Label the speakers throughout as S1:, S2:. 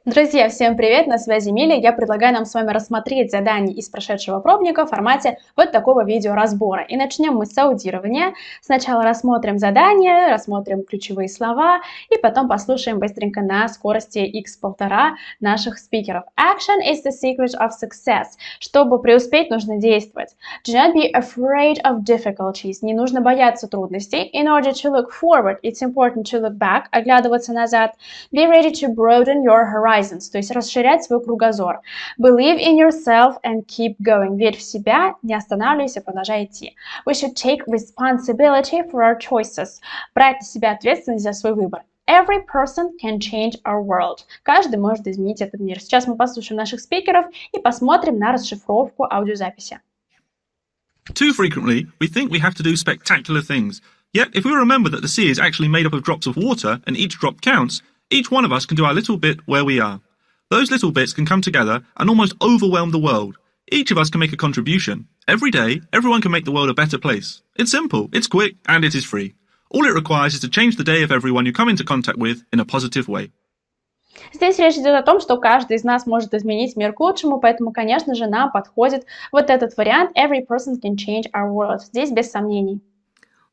S1: Друзья, всем привет! На связи Миля. Я предлагаю нам с вами рассмотреть задание из прошедшего пробника в формате вот такого видеоразбора. И начнем мы с аудирования. Сначала рассмотрим задание, рассмотрим ключевые слова и потом послушаем быстренько на скорости x1,5 наших спикеров. Action is the secret of success. Чтобы преуспеть, нужно действовать. Do not be afraid of difficulties. Не нужно бояться трудностей. In order to look forward, it's important to look back. Оглядываться назад. Be ready to broaden your horizon. То есть расширять свой кругозор. Believe in yourself and keep going. Верь в себя, не останавливайся, продолжай идти. We should take responsibility for our choices. Брать на себя ответственность за свой выбор. Every person can change our world. Каждый может изменить этот мир. Сейчас мы послушаем наших спикеров и посмотрим на расшифровку аудиозаписи.
S2: Too frequently, we think we have to do spectacular things. Yet, if we remember that the sea is actually made up of drops of water and each drop counts, each one of us can do our little bit where we are. Those little bits can come together and almost overwhelm the world. Each of us can make a contribution. Every day, everyone can make the world a better place. It's simple, it's quick, and it is free. All it requires is to change the day of everyone you come into contact with in a positive way.
S1: Здесь речь идет о том, что каждый из нас может изменить мир к лучшему, поэтому, конечно же, нам подходит вот этот вариант «Every person can change our world». Здесь без сомнений.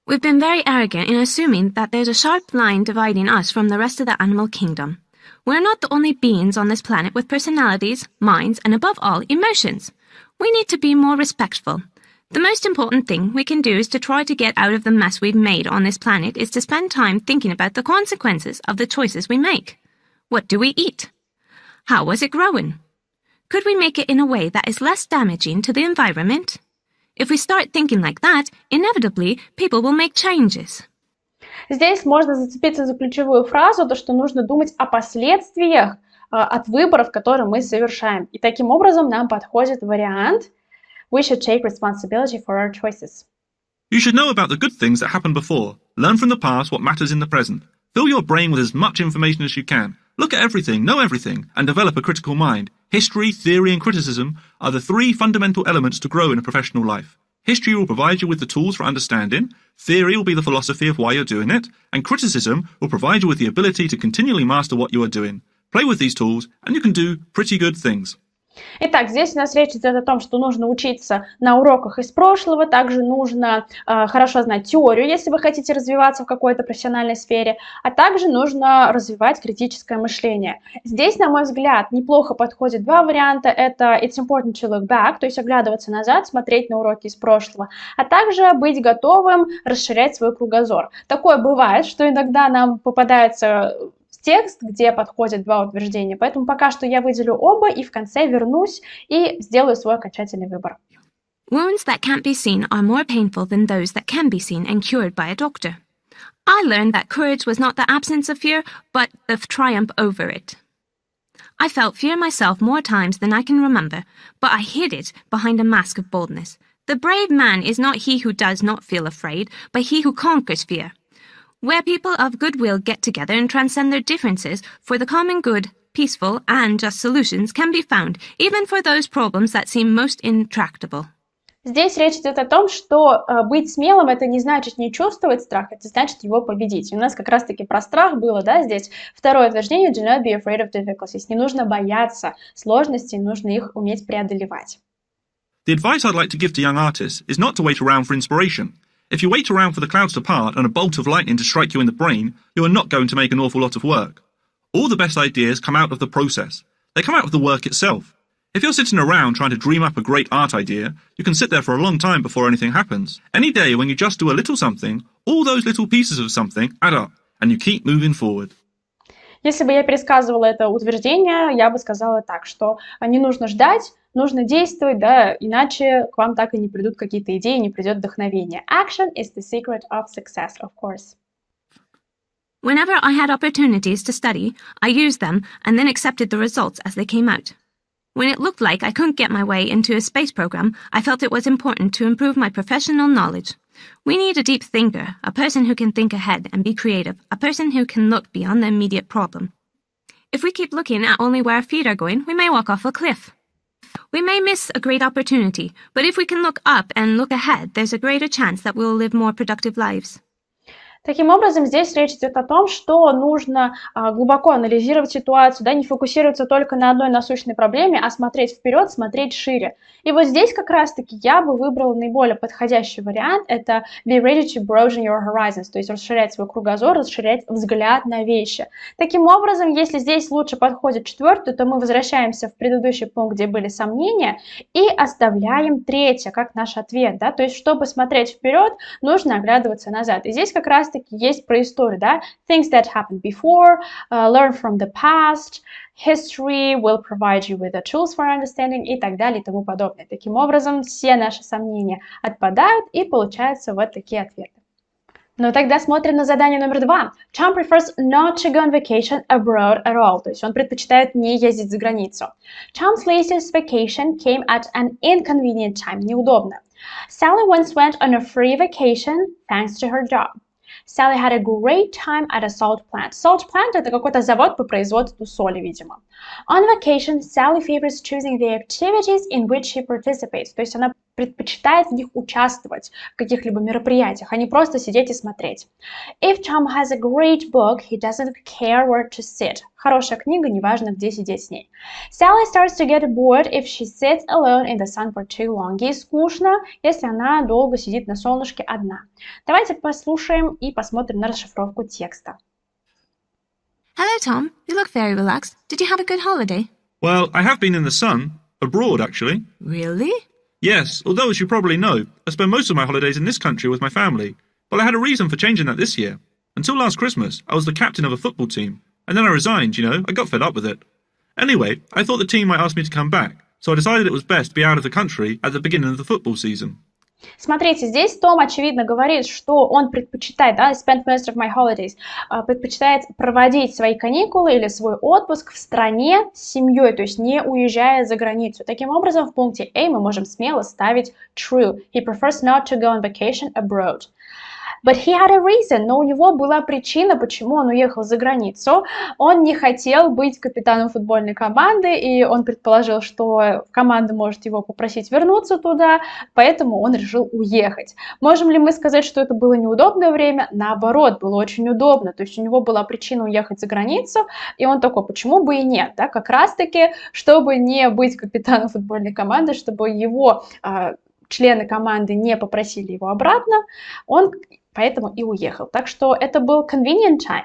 S3: We've been very arrogant in assuming that there's a sharp line dividing us from the rest of the animal kingdom. We're not the only beings on this planet with personalities, minds, and above all, emotions. We need to be more respectful. The most important thing we can do is to try to get out of the mess we've made on this planet is to spend time thinking about the consequences of the choices we make. What do we eat? How was it growing? Could we make it in a way that is less damaging to the environment? If we start thinking like that, inevitably, people will make changes.
S1: Здесь можно зацепиться за ключевую фразу, то, что нужно думать о последствиях от выборов, которые мы совершаем. И таким образом нам подходит вариант «We should take responsibility for our choices».
S2: You should know about the good things that happened before. Learn from the past what matters in the present. Fill your brain with as much information as you can. Look at everything, know everything, and develop a critical mind. History, theory, and criticism are the three fundamental elements to grow in a professional life. History will provide you with the tools for understanding, theory will be the philosophy of why you're doing it, and criticism will provide you with the ability to continually master what you are doing. Play with these tools, and you can do pretty good things.
S1: Итак, здесь у нас речь идет о том, что нужно учиться на уроках из прошлого, также нужно хорошо знать теорию, если вы хотите развиваться в какой-то профессиональной сфере, а также нужно развивать критическое мышление. Здесь, на мой взгляд, неплохо подходит два варианта. Это it's important to look back, то есть оглядываться назад, смотреть на уроки из прошлого, а также быть готовым расширять свой кругозор. Такое бывает, что иногда нам попадается текст, где подходят два утверждения. Поэтому пока что я выделю оба и в конце вернусь и сделаю свой окончательный выбор.
S3: Wounds that can't be seen are more painful than those that can be seen and cured by a doctor. I learned that courage was not the absence of fear, but the triumph over it. I felt fear myself more times than I can remember, but I hid it behind a mask of boldness. The brave man is not he who does not feel afraid, but he who conquers fear. Where people of goodwill get together and transcend their differences for the common good, peaceful and just solutions can be found, even for those problems that seem most intractable.
S1: Здесь речь идет о том, что быть смелым — это не значит не чувствовать страх, это значит его победить. У нас как раз-таки про страх было, да, здесь второе утверждение do not be afraid of difficulties. Не нужно бояться сложностей, нужно их уметь преодолевать.
S2: The advice I'd like to give to young artists is not to wait around for inspiration. If you wait around for the clouds to part and a bolt of lightning to strike you in the brain, you are not going to make an awful lot of work. All the best ideas come out of the process. They come out of the work itself. If you're sitting around trying to dream up a great art idea, you can sit there for a long time before anything happens. Any day when you just do a little something, all those little pieces of something add up, and you keep moving forward.
S1: Если бы я пересказывала это утверждение, я бы сказала так, что не нужно ждать, нужно действовать, да, иначе к вам так и не придут какие-то идеи, не придет вдохновение. Action is the secret of success, of course.
S3: Whenever I had opportunities to study, I used them and then accepted the results as they came out. When it looked like I couldn't get my way into a space program, I felt it was important to improve my professional knowledge. We need a deep thinker, a person who can think ahead and be creative, a person who can look beyond the immediate problem. If we keep looking at only where our feet are going, we may walk off a cliff. We may miss a great opportunity, but if we can look up and look ahead, there's a greater chance that we'll live more productive lives.
S1: Таким образом, здесь речь идет о том, что нужно глубоко анализировать ситуацию, да, не фокусироваться только на одной насущной проблеме, а смотреть вперед, смотреть шире. И вот здесь как раз-таки я бы выбрала наиболее подходящий вариант, это be ready to broaden your horizons, то есть расширять свой кругозор, расширять взгляд на вещи. Таким образом, если здесь лучше подходит четвертый, то мы возвращаемся в предыдущий пункт, где были сомнения, и оставляем третье, как наш ответ, да, то есть чтобы смотреть вперед, нужно оглядываться назад. И здесь как раз-таки есть про историю, да, things that happened before, learn from the past, history will provide you with the tools for understanding и так далее и тому подобное. Таким образом, все наши сомнения отпадают и получаются вот такие ответы. Ну тогда смотрим на задание номер 2. Tom prefers not to go on vacation abroad at all. То есть он предпочитает не ездить за границу. Tom's latest vacation came at an inconvenient time. Неудобно. Sally once went on a free vacation thanks to her job. Sally had a great time at a salt plant. Salt plant – это какой-то завод по производству соли, видимо. On vacation, Sally favors choosing the activities in which she participates. То есть она предпочитает в них участвовать в каких-либо мероприятиях, а не просто сидеть и смотреть. If Tom has a great book, he doesn't care where to sit. Хорошая книга, неважно, где сидеть с ней. Sally starts to get bored if she sits alone in the sun for too long. Ей скучно, если она долго сидит на солнышке одна. Давайте послушаем и посмотрим на расшифровку текста.
S3: Hello, Tom. You look very relaxed. Did you have a good holiday?
S2: Well, I have been in the sun, abroad actually.
S3: Really?
S2: Yes, although as you probably know, I spend most of my holidays in this country with my family. But I had a reason for changing that this year. Until last Christmas, I was the captain of a football team. And then I resigned, you know, I got fed up with it. Anyway, I thought the team might ask me to come back, so I decided it was best to be out of the country at the beginning of the football season.
S1: Смотрите, здесь Том, очевидно, говорит, что он предпочитает, да, spend most of my holidays, предпочитает проводить свои каникулы или свой отпуск в стране с семьей, то есть не уезжая за границу. Таким образом, в пункте A мы можем смело ставить true. He prefers not to go on vacation abroad. But he had a reason, но у него была причина, почему он уехал за границу. Он не хотел быть капитаном футбольной команды, и он предположил, что команда может его попросить вернуться туда, поэтому он решил уехать. Можем ли мы сказать, что это было неудобное время? Наоборот, было очень удобно. То есть у него была причина уехать за границу, и он такой, почему бы и нет? Да? Как раз-таки, чтобы не быть капитаном футбольной команды, чтобы его члены команды не попросили его обратно, он поэтому и уехал. Так что это был convenient time.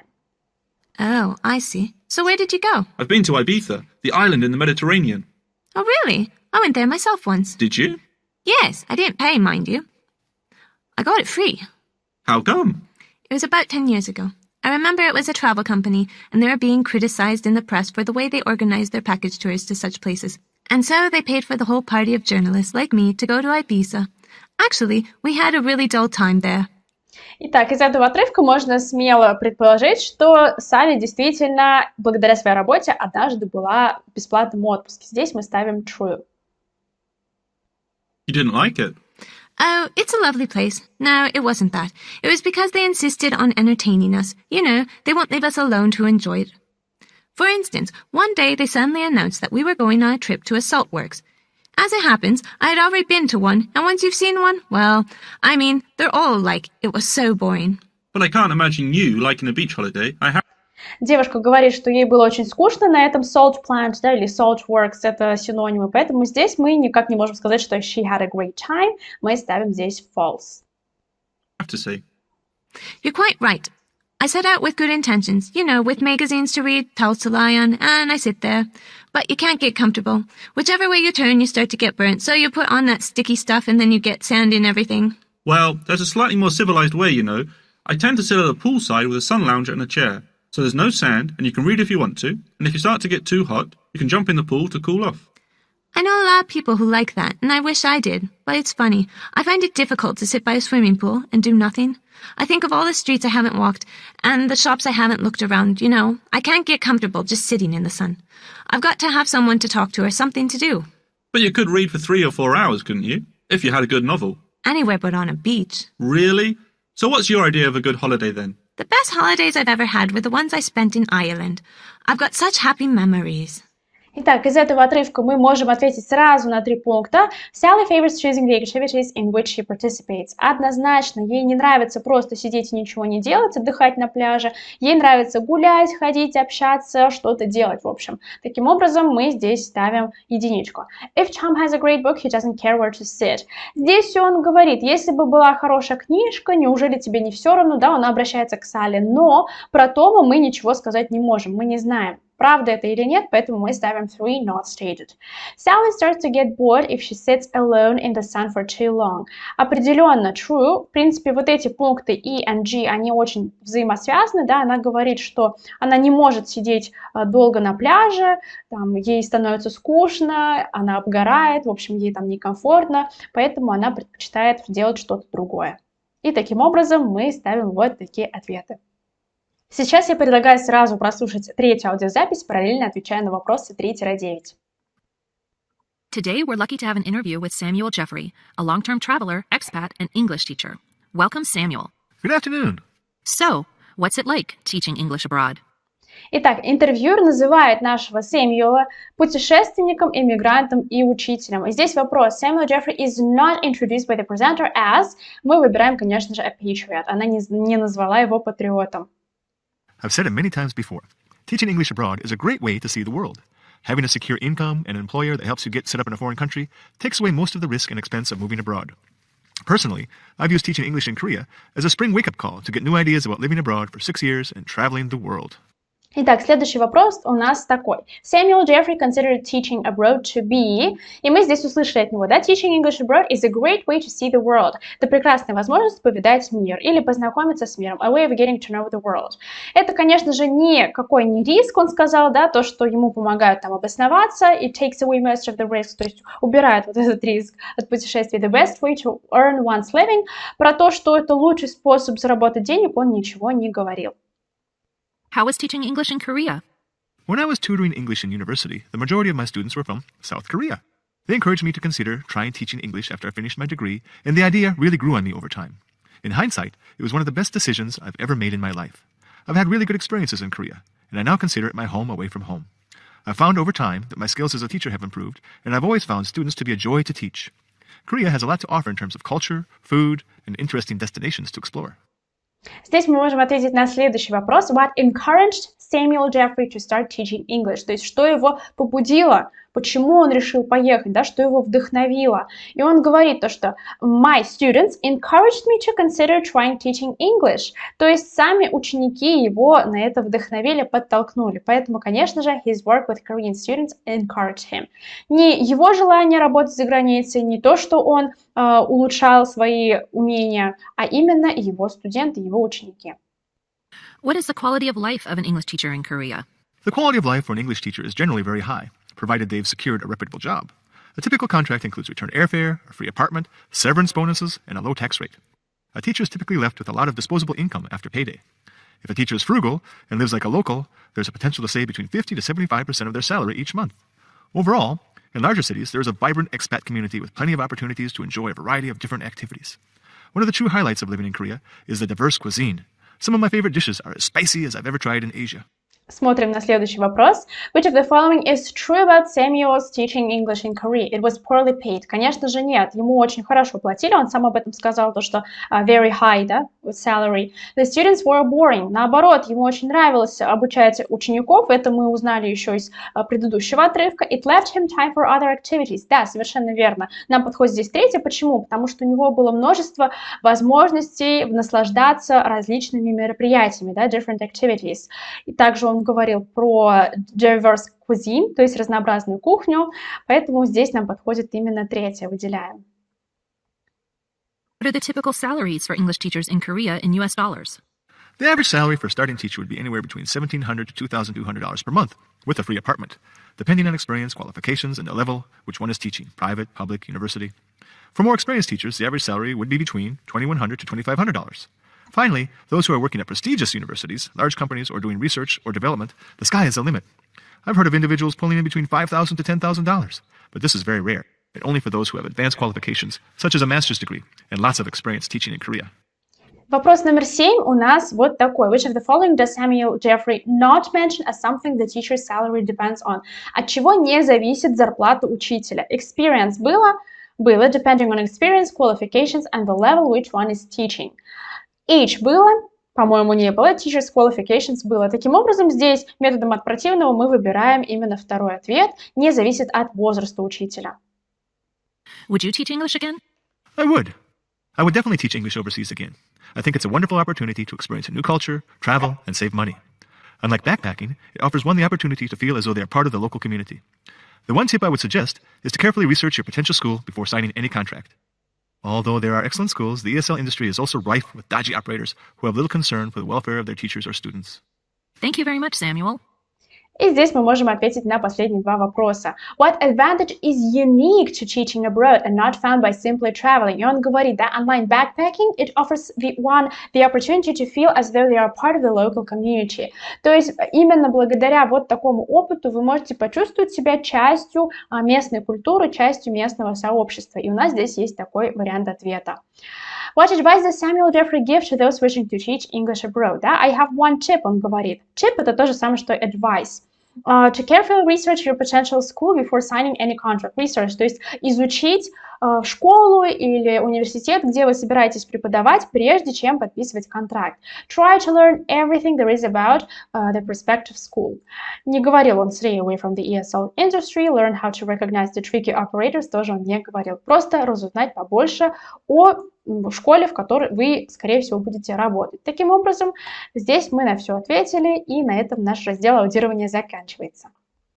S3: Oh, I see. So where did you go?
S2: I've been to Ibiza, the island in the Mediterranean.
S3: Oh, really? I went there myself once.
S2: Did you?
S3: Yes, I didn't pay, mind you. I got it free.
S2: How come?
S3: It was about 10 years ago. I remember it was a travel company, and they were being criticized in the press for the way they organized their package tours to such places. And so they paid for the whole party of journalists like me to go to Ibiza. Actually, we had a really dull time there.
S1: Итак, из этого отрывка можно смело предположить, что Салли действительно, благодаря своей работе, однажды была в бесплатном отпуске. Здесь мы ставим true.
S2: You didn't like it?
S3: Oh, it's a lovely place. No, it wasn't that. It was because they insisted on entertaining us. You know, they won't leave us alone to enjoy it. For instance, one day they suddenly announced that we were going on a trip to a salt works. As it happens, I had already been to one, and once you've seen one, well, I mean, they're all alike. It was so boring.
S2: But I can't imagine you liking a beach holiday.
S1: Девушка говорит, что ей было очень скучно на этом salt plant, да, или salt works, это синонимы, поэтому здесь мы никак не можем сказать, что she had a great time, мы ставим здесь false.
S2: I have to say.
S3: You're quite right. I set out with good intentions, you know, with magazines to read, towels to lie on, and I sit there. But you can't get comfortable. Whichever way you turn, you start to get burnt, so you put on that sticky stuff and then you get sand in everything.
S2: Well, there's a slightly more civilized way, you know. I tend to sit at the poolside with a sun lounger and a chair, so there's no sand and you can read if you want to, and if you start to get too hot, you can jump in the pool to cool off.
S3: I know a lot of people who like that, and I wish I did. But it's funny. I find it difficult to sit by a swimming pool and do nothing. I think of all the streets I haven't walked and the shops I haven't looked around, you know. I can't get comfortable just sitting in the sun. I've got to have someone to talk to or something to do.
S2: But you could read for 3 or 4 hours, couldn't you? If you had a good novel.
S3: Anywhere but on a beach.
S2: Really? So what's your idea of a good holiday then?
S3: The best holidays I've ever had were the ones I spent in Ireland. I've got such happy memories.
S1: Итак, из этого отрывка мы можем ответить сразу на 3 пункта. Sally favors choosing the activities in which she participates. Однозначно, ей не нравится просто сидеть и ничего не делать, отдыхать на пляже. Ей нравится гулять, ходить, общаться, что-то делать, в общем. Таким образом, мы здесь ставим единичку. If Tom has a great book, he doesn't care where to sit. Здесь он говорит, если бы была хорошая книжка, неужели тебе не все равно? Да, он обращается к Салли, но про Тома мы ничего сказать не можем, мы не знаем. Правда это или нет, поэтому мы ставим 3 not stated. Sally starts to get bored if she sits alone in the sun for too long. Определенно true. В принципе, вот эти пункты E and G, они очень взаимосвязаны, да, она говорит, что она не может сидеть долго на пляже, там, ей становится скучно, она обгорает, в общем, ей там некомфортно, поэтому она предпочитает делать что-то другое. И таким образом мы ставим вот такие ответы. Сейчас я предлагаю сразу прослушать третью аудиозапись, параллельно отвечая на вопросы 3-9.
S4: Today, we're lucky to have an interview with Samuel Jeffrey, a long-term traveler, expat, and English teacher. Welcome, Samuel.
S2: Good afternoon.
S4: So, what's it like teaching English abroad?
S1: Итак, интервьюер называет нашего Сэмюэла путешественником, иммигрантом и учителем. И здесь вопрос. Samuel Jeffrey is not introduced by the presenter as... Мы выбираем, конечно же, a patriot. Она не назвала его патриотом.
S5: I've said it many times before. Teaching English abroad is a great way to see the world. Having a secure income and an employer that helps you get set up in a foreign country takes away most of the risk and expense of moving abroad. Personally, I've used teaching English in Korea as a spring wake-up call to get new ideas about living abroad for 6 years and traveling the world.
S1: Итак, следующий вопрос у нас такой. Samuel Jeffrey considered teaching abroad to be... И мы здесь услышали от него, да? Teaching English abroad is a great way to see the world. Это прекрасная возможность повидать мир или познакомиться с миром. A way of getting to know the world. Это, конечно же, никакой не риск, он сказал, да? То, что ему помогают там обосноваться. It takes away most of the risk. То есть убирает вот этот риск от путешествий. The best way to earn one's living. Про то, что это лучший способ заработать денег, он ничего не говорил.
S4: How was teaching English in Korea?
S5: When I was tutoring English in university, the majority of my students were from South Korea. They encouraged me to consider trying teaching English after I finished my degree, and the idea really grew on me over time. In hindsight, it was one of the best decisions I've ever made in my life. I've had really good experiences in Korea, and I now consider it my home away from home. I've found over time that my skills as a teacher have improved, and I've always found students to be a joy to teach. Korea has a lot to offer in terms of culture, food, and interesting destinations to explore.
S1: Здесь мы можем ответить на следующий вопрос. What encouraged Samuel Jeffrey to start teaching English? То есть, что его побудило? Почему он решил поехать? Да? Что его вдохновило? И он говорит то, что my students encouraged me to consider trying teaching English. То есть, сами ученики его на это вдохновили, подтолкнули. Поэтому, конечно же, his work with Korean students encouraged him. Не его желание работать за границей, не то, что он улучшал свои умения, а именно его студенты, его ученики.
S4: What is the quality of life of an English teacher in Korea?
S5: The quality of life for an English teacher is generally very high, provided they've secured a reputable job. A typical contract includes return airfare, a free apartment, severance bonuses, and a low tax rate. A teacher is typically left with a lot of disposable income after payday. If a teacher is frugal and lives like a local, there's a potential to save between 50 to 75% of their salary each month. Overall, in larger cities, there is a vibrant expat community with plenty of opportunities to enjoy a variety of different activities. One of the true highlights of living in Korea is the diverse cuisine. Some of my favorite dishes are as spicy as I've ever tried in Asia.
S1: Смотрим на следующий вопрос. Which of the following is true about Samuel's teaching English in Korea? It was poorly paid. Конечно же, нет. Ему очень хорошо платили. Он сам об этом сказал, то, что very high, да, salary. The students were boring. Наоборот, ему очень нравилось обучать учеников. Это мы узнали еще из предыдущего отрывка. It left him time for other activities. Да, совершенно верно. Нам подходит здесь третье. Почему? Потому что у него было множество возможностей наслаждаться различными мероприятиями, да, different activities. И также он говорил про diverse cuisine, то есть разнообразную кухню, поэтому здесь нам подходит именно третье, выделяем.
S4: What are the typical salaries for English teachers in Korea in US dollars?
S5: The average salary for a starting teacher would be anywhere between $1,700 to $2,200 per month, with a free apartment, depending on experience, qualifications, and the level which one is teaching, private, public, university. For more experienced teachers, the average salary would be between $2,100 to $2,500. Finally, those who are working at prestigious universities, large companies, or doing research or development, the sky is the limit. I've heard of individuals pulling in between $5,000 to $10,000, but this is very rare, and only for those who have advanced qualifications, such as a master's degree, and lots of experience teaching in Korea.
S1: Вопрос номер 7 у нас вот такой. Which of the following does Samuel Jeffrey not mention as something the teacher's salary depends on? От чего не зависит зарплата учителя? Experience было, depending on experience, qualifications, and the level which one is teaching. Age было, по-моему, не было, teacher's qualifications было. Таким образом, здесь методом от противного мы выбираем именно второй ответ, не зависит от возраста учителя.
S4: Would you teach English again?
S5: I would. I would definitely teach English overseas again. I think it's a wonderful opportunity to experience a new culture, travel, and save money. Unlike backpacking, it offers one the opportunity to feel as though they are part of the local community. The one tip I would suggest is to carefully research your potential school before signing any contract. Although there are excellent schools, the ESL industry is also rife with dodgy operators who have little concern for the welfare of their teachers or students.
S4: Thank you very much, Samuel.
S1: И здесь мы можем ответить на последние два вопроса. What advantage is unique to teaching abroad and not found by simply traveling? И он говорит, да, online backpacking, it offers the opportunity to feel as though they are part of the local community. То есть именно благодаря вот такому опыту вы можете почувствовать себя частью местной культуры, частью местного сообщества. И у нас здесь есть такой вариант ответа. What advice does Samuel Jeffrey give to those wishing to teach English abroad? Да? I have one tip, он говорит. Tip — это то же самое, что advice. To carefully research your potential school before signing any contract. Research, то есть изучить школу или университет, где вы собираетесь преподавать, прежде чем подписывать контракт. Try to learn everything there is about the prospective school. Не говорил он stay away from the ESL industry, learn how to recognize the tricky operators, тоже он не говорил. Просто разузнать побольше о школе, в которой вы, скорее всего, будете работать. Таким образом, здесь мы на все ответили, и на этом наш раздел аудирования заканчивается.